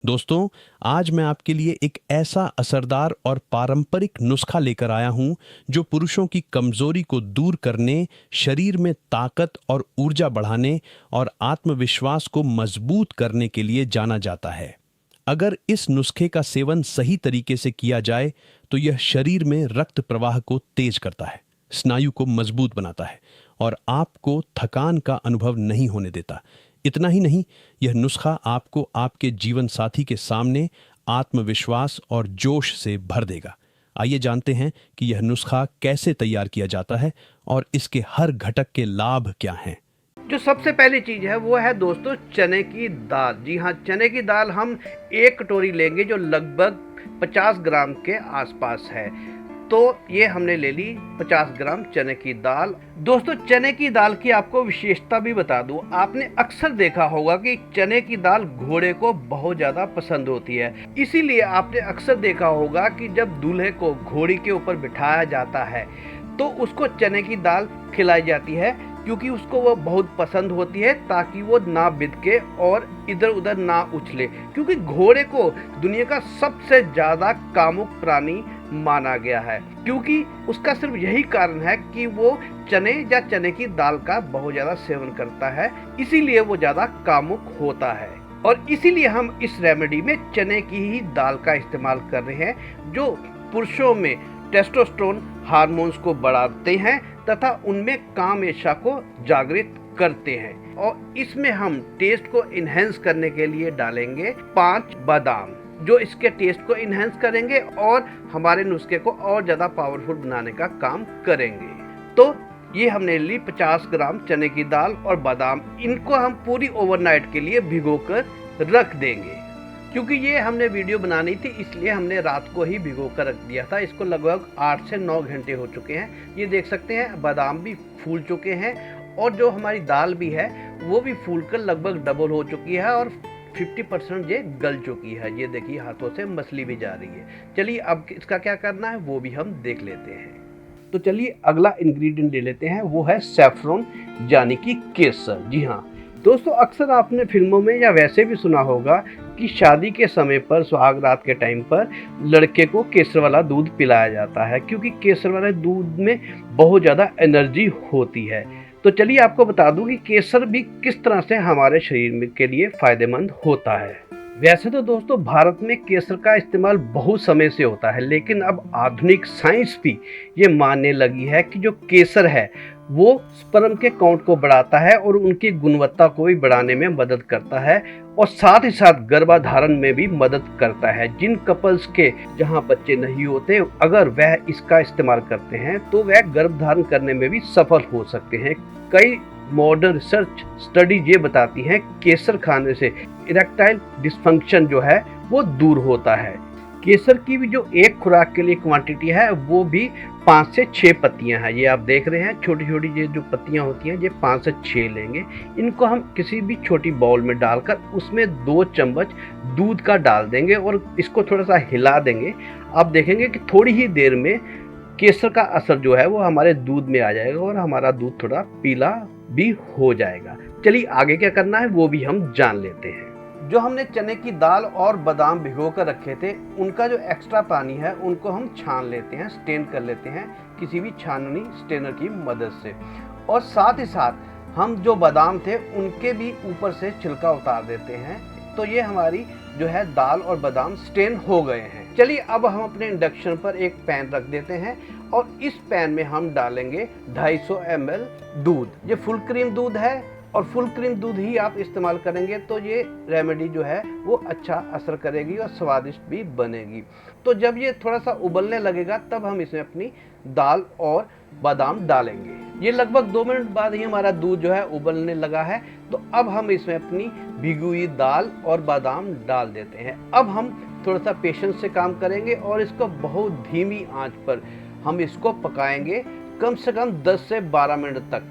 दोस्तों, आज मैं आपके लिए एक ऐसा असरदार और पारंपरिक नुस्खा लेकर आया हूं जो पुरुषों की कमजोरी को दूर करने, शरीर में ताकत और ऊर्जा बढ़ाने और आत्मविश्वास को मजबूत करने के लिए जाना जाता है। अगर इस नुस्खे का सेवन सही तरीके से किया जाए तो यह शरीर में रक्त प्रवाह को तेज करता है, स्नायु को मजबूत बनाता है और आपको थकान का अनुभव नहीं होने देता। इतना ही नहीं, यह नुस्खा आपको आपके जीवन साथी के सामने आत्मविश्वास और जोश से भर देगा। आइए जानते हैं कि यह नुस्खा कैसे तैयार किया जाता है और इसके हर घटक के लाभ क्या हैं। जो सबसे पहली चीज़ है वो है दोस्तों चने की दाल। जी हाँ, चने की दाल हम एक कटोरी लेंगे जो लगभग 50 ग्राम के आसपास है। तो ये हमने ले ली 50 ग्राम चने की दाल। दोस्तों, चने की दाल की आपको विशेषता भी बता दूं, आपने अक्सर देखा होगा कि चने की दाल घोड़े को बहुत ज़्यादा पसंद होती है। इसीलिए आपने अक्सर देखा होगा कि जब दूल्हे को घोड़ी के ऊपर बिठाया जाता है तो उसको चने की दाल खिलाई जाती है, क्योंकि उसको वो बहुत पसंद होती है, ताकि वो ना बिदके और इधर उधर ना उछले। क्योंकि घोड़े को दुनिया का सबसे ज़्यादा कामुक प्राणी माना गया है, क्योंकि उसका सिर्फ यही कारण है कि वो चने या चने की दाल का बहुत ज़्यादा सेवन करता है, इसीलिए वो ज़्यादा कामुक होता है। और इसीलिए हम इस रेमेडी में चने की ही दाल का इस्तेमाल कर रहे हैं, जो पुरुषों में टेस्टोस्टेरोन हार्मोन्स को बढ़ाते हैं तथा उनमें काम इच्छा को जागृत करते हैं। और इसमें हम टेस्ट को इनहेंस करने के लिए डालेंगे 5 बादाम, जो इसके टेस्ट को इनहेंस करेंगे और हमारे नुस्खे को और ज़्यादा पावरफुल बनाने का काम करेंगे। तो ये हमने ली 50 ग्राम चने की दाल और बादाम, इनको हम पूरी ओवरनाइट के लिए भिगोकर रख देंगे। क्योंकि ये हमने वीडियो बनानी थी, इसलिए हमने रात को ही भिगो कर रख दिया था। इसको लगभग 8 से 9 घंटे हो चुके हैं। ये देख सकते हैं बादाम भी फूल चुके हैं और जो हमारी दाल भी है वो भी फूल कर लगभग डबल हो चुकी है और 50% ये गल चुकी है। ये देखिए, हाथों से मसली भी जा रही है। चलिए अब इसका क्या करना है वो भी हम देख लेते हैं। तो चलिए अगला इंग्रेडिएंट ले लेते हैं, वो है सैफरॉन यानी कि केसर। जी हाँ दोस्तों, अक्सर आपने फिल्मों में या वैसे भी सुना होगा कि शादी के समय पर, सुहाग रात के टाइम पर लड़के को केसर वाला दूध पिलाया जाता है, क्योंकि केसर वाले दूध में बहुत ज़्यादा एनर्जी होती है। तो चलिए आपको बता दूं कि केसर भी किस तरह से हमारे शरीर के लिए फायदेमंद होता है। वैसे तो दोस्तों भारत में केसर का इस्तेमाल बहुत समय से होता है, लेकिन अब आधुनिक साइंस भी ये मानने लगी है कि जो केसर है वो स्पर्म के काउंट को बढ़ाता है और उनकी गुणवत्ता को भी बढ़ाने में मदद करता है, और साथ ही साथ गर्भाधारण में भी मदद करता है। जिन कपल्स के जहां बच्चे नहीं होते, अगर वह इसका इस्तेमाल करते हैं तो वह गर्भधारण करने में भी सफल हो सकते हैं। कई मॉडर्न रिसर्च स्टडीज ये बताती हैं केसर खाने से इरेक्टाइल डिस्फंक्शन जो है वो दूर होता है। केसर की भी जो एक खुराक के लिए क्वांटिटी है वो भी 5 से 6 पत्तियां हैं। ये आप देख रहे हैं, छोटी छोटी ये जो पत्तियां होती हैं ये 5 से 6 लेंगे। इनको हम किसी भी छोटी बाउल में डालकर उसमें 2 चम्मच दूध का डाल देंगे और इसको थोड़ा सा हिला देंगे। आप देखेंगे कि थोड़ी ही देर में केसर का असर जो है वो हमारे दूध में आ जाएगा और हमारा दूध थोड़ा पीला भी हो जाएगा। चलिए आगे क्या करना है वो भी हम जान लेते हैं। जो हमने चने की दाल और बादाम भिगो कर रखे थे, उनका जो एक्स्ट्रा पानी है उनको हम छान लेते हैं, स्टेन कर लेते हैं किसी भी छाननी स्टेनर की मदद से। और साथ ही साथ हम जो बादाम थे उनके भी ऊपर से छिलका उतार देते हैं। तो ये हमारी जो है दाल और बादाम स्टेन हो गए हैं। चलिए अब हम अपने इंडक्शन पर एक पैन रख देते हैं और इस पैन में हम डालेंगे 250 ml दूध। ये फुल क्रीम दूध है और फुल क्रीम दूध ही आप इस्तेमाल करेंगे तो ये रेमेडी जो है वो अच्छा असर करेगी और स्वादिष्ट भी बनेगी। तो जब ये थोड़ा सा उबलने लगेगा तब हम इसमें अपनी दाल और बादाम डालेंगे। ये लगभग 2 मिनट बाद ही हमारा दूध जो है उबलने लगा है। तो अब हम इसमें अपनी भिगी हुई दाल और बादाम डाल देते हैं। अब हम थोड़ा सा पेशेंस से काम करेंगे और इसको बहुत धीमी आंच पर हम इसको पकाएंगे, कम से कम 10 से 12 मिनट तक,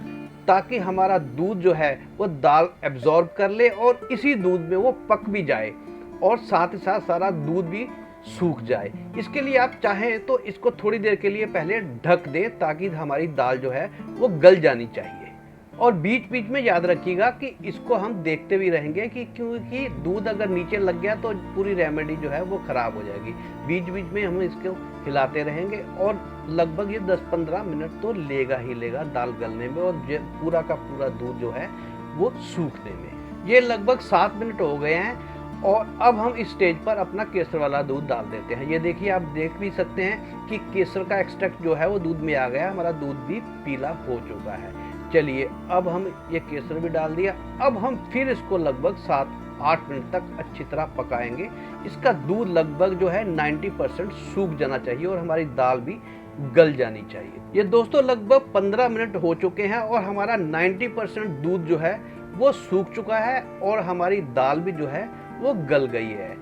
ताकि हमारा दूध जो है वो दाल एब्जॉर्ब कर ले और इसी दूध में वो पक भी जाए और साथ ही साथ सारा दूध भी सूख जाए। इसके लिए आप चाहें तो इसको थोड़ी देर के लिए पहले ढक दें, ताकि हमारी दाल जो है वो गल जानी चाहिए। और बीच बीच में याद रखिएगा कि इसको हम देखते भी रहेंगे कि क्योंकि दूध अगर नीचे लग गया तो पूरी रेमेडी जो है वो ख़राब हो जाएगी। बीच बीच में हम इसको हिलाते रहेंगे और लगभग ये 10-15 मिनट तो लेगा ही लेगा दाल गलने में और पूरा का पूरा दूध जो है वो सूखने में। ये लगभग 7 मिनट हो गए हैं और अब हम इस स्टेज पर अपना केसर वाला दूध डाल देते हैं। ये देखिए, आप देख भी सकते हैं कि केसर का एक्सट्रैक्ट जो है वो दूध में आ गया, हमारा दूध भी पीला हो चुका है। चलिए, अब हम ये केसर भी डाल दिया। अब हम फिर इसको लगभग 7-8 मिनट तक अच्छी तरह पकाएंगे। इसका दूध लगभग जो है 90% सूख जाना चाहिए और हमारी दाल भी गल जानी चाहिए। ये दोस्तों लगभग 15 मिनट हो चुके हैं और हमारा 90% दूध जो है वो सूख चुका है और हमारी दाल भी जो है वो गल गई है।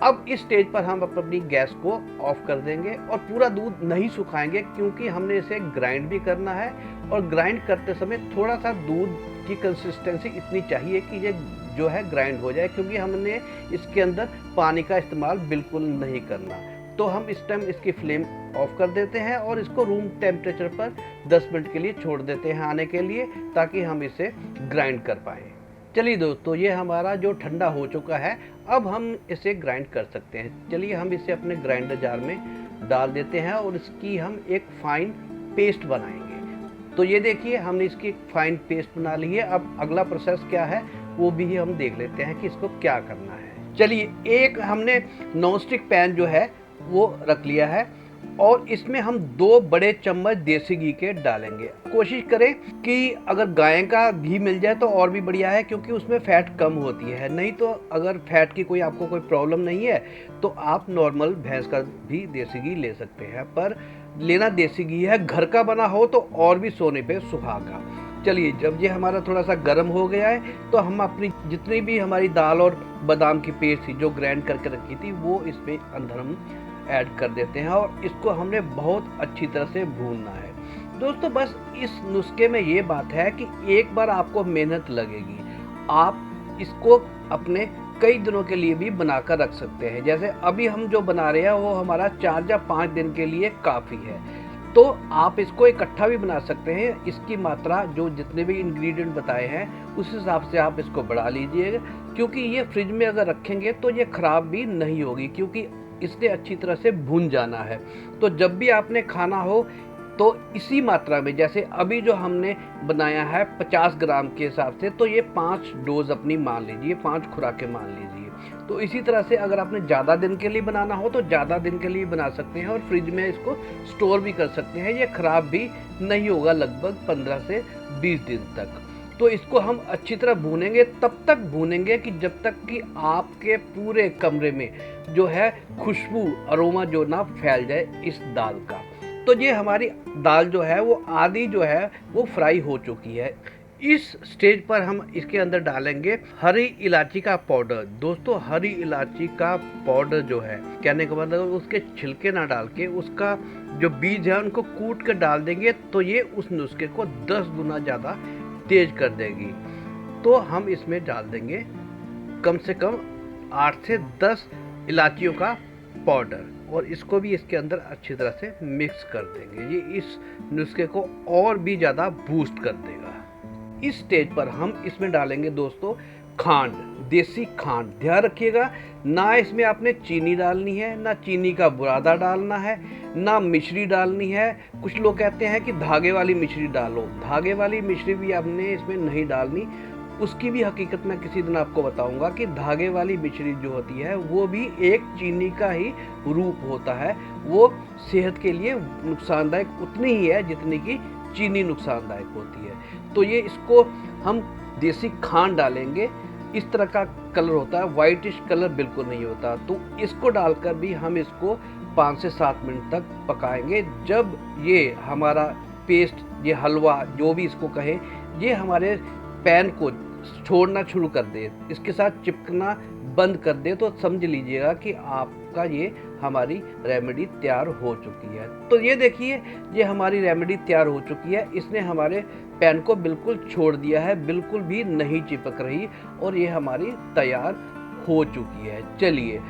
अब इस स्टेज पर हम अपनी गैस को ऑफ कर देंगे और पूरा दूध नहीं सुखाएंगे क्योंकि हमने इसे ग्राइंड भी करना है और ग्राइंड करते समय थोड़ा सा दूध की कंसिस्टेंसी इतनी चाहिए कि ये जो है ग्राइंड हो जाए, क्योंकि हमने इसके अंदर पानी का इस्तेमाल बिल्कुल नहीं करना। तो हम इस टाइम इसकी फ्लेम ऑफ कर देते हैं और इसको रूम टेम्परेचर पर 10 मिनट के लिए छोड़ देते हैं आने के लिए, ताकि हम इसे ग्राइंड कर पाएँ। चलिए दोस्तों, ये हमारा जो ठंडा हो चुका है, अब हम इसे ग्राइंड कर सकते हैं। चलिए हम इसे अपने ग्राइंडर जार में डाल देते हैं और इसकी हम एक फाइन पेस्ट बनाएंगे। तो ये देखिए, हमने इसकी एक फाइन पेस्ट बना ली है। अब अगला प्रोसेस क्या है वो भी हम देख लेते हैं कि इसको क्या करना है। चलिए, एक हमने नॉन स्टिक पैन जो है वो रख लिया है और इसमें हम 2 बड़े चम्मच देसी घी के डालेंगे। कोशिश करें कि अगर गाय का घी मिल जाए तो और भी बढ़िया है, क्योंकि उसमें फैट कम होती है। नहीं तो अगर फैट की आपको कोई प्रॉब्लम नहीं है तो आप नॉर्मल भैंस का भी देसी घी ले सकते हैं, पर लेना देसी घी है। घर का बना हो तो और भी सोने पे सुहागा। चलिए, जब ये हमारा थोड़ा सा गर्म हो गया है तो हम अपनी जितनी भी हमारी दाल और बादाम की पेस्ट थी जो ग्राइंड करके रखी थी वो इसमें अंदर हम ऐड कर देते हैं और इसको हमने बहुत अच्छी तरह से भूनना है। दोस्तों, बस इस नुस्खे में ये बात है कि एक बार आपको मेहनत लगेगी, आप इसको अपने कई दिनों के लिए भी बनाकर रख सकते हैं। जैसे अभी हम जो बना रहे हैं वो हमारा 4 या 5 दिन के लिए काफ़ी है। तो आप इसको इकट्ठा भी बना सकते हैं। इसकी मात्रा जो जितने भी इंग्रेडिएंट बताए हैं उस हिसाब से आप इसको बढ़ा लीजिएगा, क्योंकि ये फ्रिज में अगर रखेंगे तो ये ख़राब भी नहीं होगी, क्योंकि इसने अच्छी तरह से भून जाना है। तो जब भी आपने खाना हो तो इसी मात्रा में, जैसे अभी जो हमने बनाया है 50 ग्राम के हिसाब से, तो ये 5 डोज अपनी मान लीजिए, 5 खुराकें मान लीजिए। तो इसी तरह से अगर आपने ज़्यादा दिन के लिए बनाना हो तो ज़्यादा दिन के लिए बना सकते हैं और फ्रिज में इसको स्टोर भी कर सकते हैं। ये ख़राब भी नहीं होगा लगभग 15 से 20 दिन तक। तो इसको हम अच्छी तरह भूनेंगे, तब तक भूनेंगे कि जब तक कि आपके पूरे कमरे में जो है खुशबू, अरोमा जो ना फैल जाए इस दाल का। तो ये हमारी दाल जो है वो आधी जो है वो फ्राई हो चुकी है। इस स्टेज पर हम इसके अंदर डालेंगे हरी इलायची का पाउडर। दोस्तों, हरी इलायची का पाउडर जो है, कहने का मतलब उसके छिलके ना डाल के उसका जो बीज है उनको कूट कर डाल देंगे तो ये उस नुस्खे को 10 गुना ज़्यादा तेज कर देगी। तो हम इसमें डाल देंगे कम से कम 8 से 10 इलायचियों का पाउडर और इसको भी इसके अंदर अच्छी तरह से मिक्स कर देंगे। ये इस नुस्खे को और भी ज़्यादा बूस्ट कर देगा। इस स्टेज पर हम इसमें डालेंगे दोस्तों खांड, देसी खांड। ध्यान रखिएगा, ना इसमें आपने चीनी डालनी है, ना चीनी का बुरादा डालना है, ना मिश्री डालनी है। कुछ लोग कहते हैं कि धागे वाली मिश्री डालो, धागे वाली मिश्री भी आपने इसमें नहीं डालनी। उसकी भी हकीकत मैं किसी दिन आपको बताऊंगा कि धागे वाली मिश्री जो होती है वो भी एक चीनी का ही रूप होता है। वो सेहत के लिए नुकसानदायक उतनी ही है जितनी कि चीनी नुकसानदायक होती है। तो ये इसको हम देसी खांड डालेंगे। इस तरह का कलर होता है, वाइटिश कलर बिल्कुल नहीं होता। तो इसको डालकर भी हम इसको 5 से 7 मिनट तक पकाएंगे। जब ये हमारा पेस्ट, ये हलवा जो भी इसको कहे, ये हमारे पैन को छोड़ना शुरू कर दे, इसके साथ चिपकना बंद कर दे, तो समझ लीजिएगा कि आपका ये हमारी रेमेडी तैयार हो चुकी है। तो ये देखिए, ये हमारी रेमेडी तैयार हो चुकी है। इसने हमारे पैन को बिल्कुल छोड़ दिया है, बिल्कुल भी नहीं चिपक रही और ये हमारी तैयार हो चुकी है। चलिए,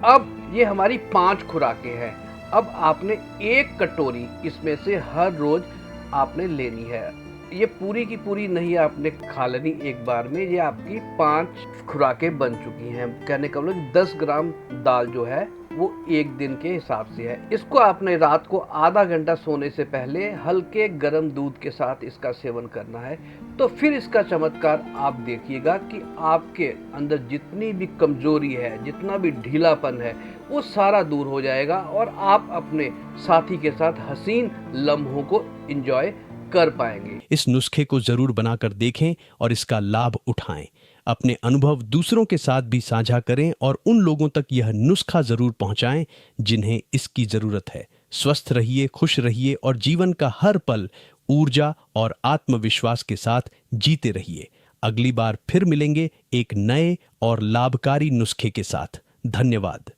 अब ये हमारी 5 खुराकें हैं। अब आपने 1 कटोरी इसमें से हर रोज आपने लेनी है। ये पूरी की पूरी नहीं आपने खा लेनी एक बार में, ये आपकी 5 खुराकें बन चुकी हैं। कहने का मतलब 10 ग्राम दाल जो है वो एक दिन के हिसाब से है। इसको आपने रात को आधा घंटा सोने से पहले हल्के गर्म दूध के साथ इसका सेवन करना है। तो फिर इसका चमत्कार आप देखिएगा कि आपके अंदर जितनी भी कमजोरी है, जितना भी ढीलापन है, वो सारा दूर हो जाएगा और आप अपने साथी के साथ हसीन लम्हों को एंजॉय कर पाएंगे। इस नुस्खे को जरूर बनाकर देखें और इसका लाभ उठाएं। अपने अनुभव दूसरों के साथ भी साझा करें और उन लोगों तक यह नुस्खा जरूर पहुंचाएं जिन्हें इसकी जरूरत है। स्वस्थ रहिए, खुश रहिए और जीवन का हर पल ऊर्जा और आत्मविश्वास के साथ जीते रहिए। अगली बार फिर मिलेंगे एक नए और लाभकारी नुस्खे के साथ। धन्यवाद।